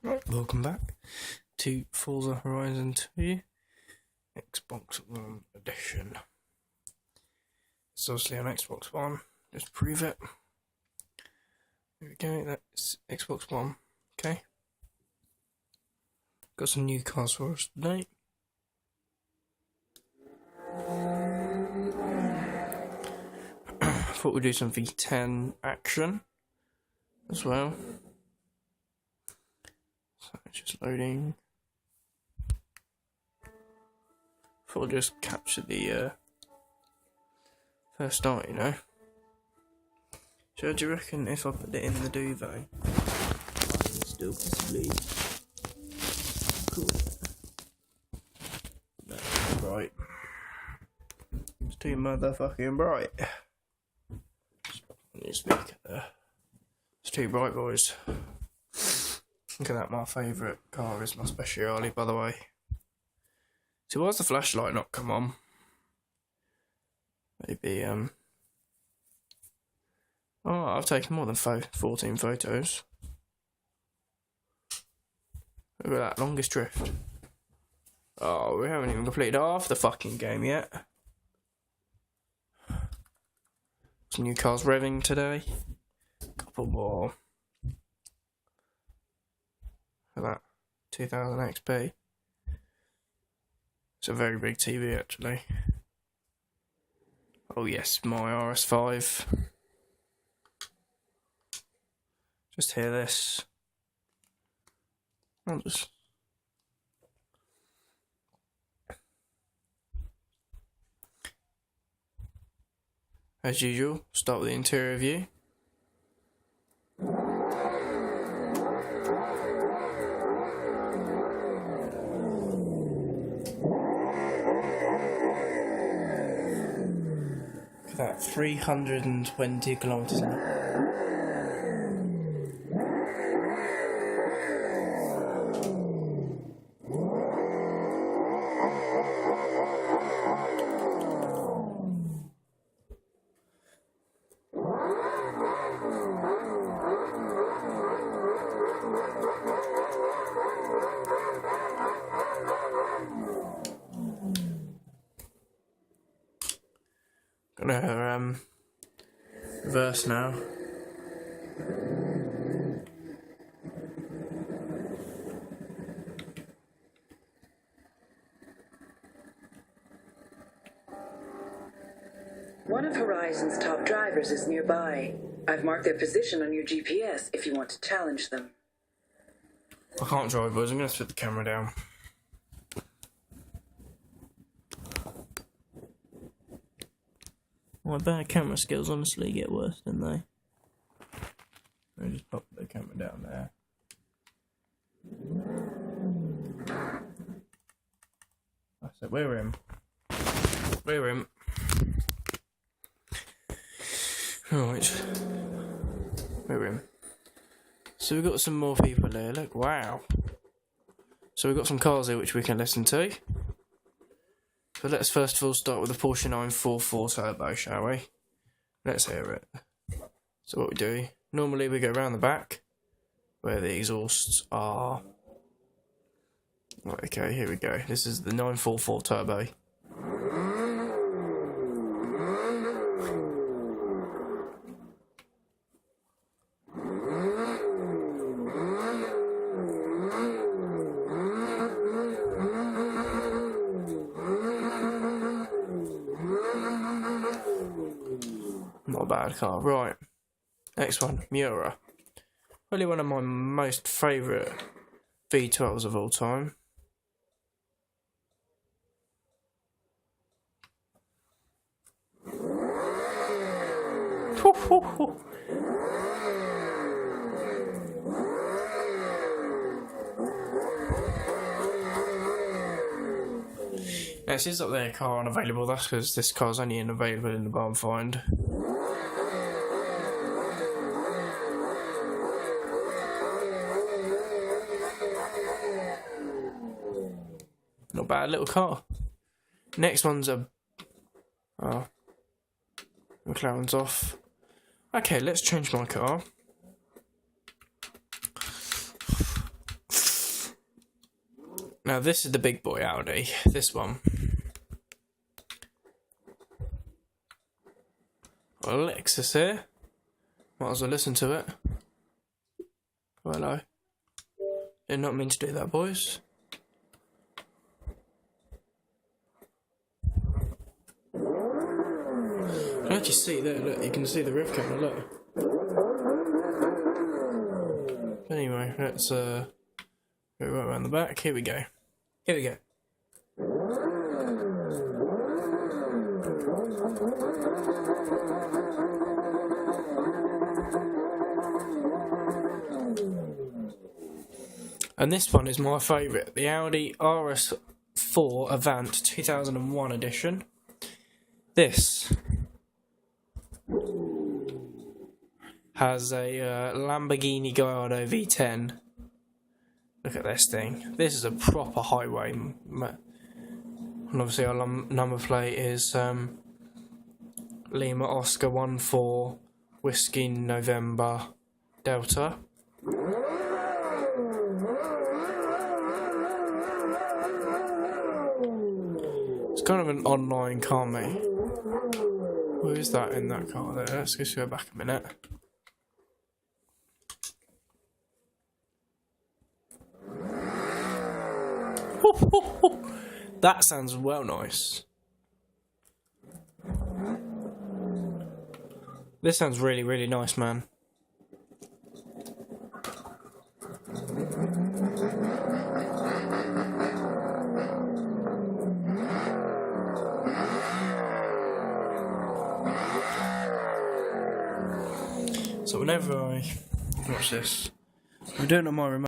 Right, welcome back to Forza Horizon 2 Xbox One Edition. It's obviously on Xbox One, just to prove it. There we go, that's Xbox One. Okay. Got some new cars for us today. Thought we'd do some V10 action as well. So it's just loading. Thought I'd just capture the first start, you know. So do you reckon if I put it in the duvet, I can still sleep? Cool. That's bright. It's too motherfucking bright. New speaker there. It's too bright, boys. Look at that, my favourite car is my Speciale, by the way. So why's the flashlight not come on? Maybe, Oh, I've taken more than 14 photos. Look at that, longest drift. Oh, we haven't even completed half the fucking game yet. Some new cars revving today. Couple more. Look at that, 2000 XP. It's a very big TV actually. Oh yes, my RS5. Just hear this. I'll just... As usual, start with the interior view. Look at that, 320 kilometers an hour. Gonna reverse now. One of Horizon's top drivers is nearby. I've marked their position on your GPS if you want to challenge them. I can't drive, boys. I'm gonna put the camera down. My bad camera skills honestly get worse, don't they? Let me just pop the camera down there. I said, we're in. We're in. Right. We're in. So we've got some more people here. Look, wow. So we've got some cars here which we can listen to. So let's first of all start with the Porsche 944 Turbo, shall we? Let's hear it. So what we do, normally we go around the back, where the exhausts are. Right, okay, here we go. This is the 944 Turbo. Not a bad car. Right. Next one, Miura. Probably one of my most favourite V12s of all time. Now, it says up there, car unavailable. That's because this car's only available in the barn find. Not bad little car. Next one's a... Oh. McLaren's off. Okay, let's change my car. Now this is the big boy Audi, this one. Got a Lexus here. Might as well listen to it. Oh, hello. Did not mean to do that, boys. You can actually see there, look, you can see the rev camera, look. Anyway, let's go right around the back. Here we go. Here we go. And this one is my favourite, the Audi RS4 Avant 2001 edition. This has a Lamborghini Gallardo V10. Look at this thing. This is a proper highway. And obviously our number plate is Lima Oscar 14 Whiskey November Delta. It's kind of an online car, mate. Who is that in that car there? Let's just go back a minute. That sounds well nice. This sounds really, really nice, man. So whenever I watch this, I'm doing it on my remote.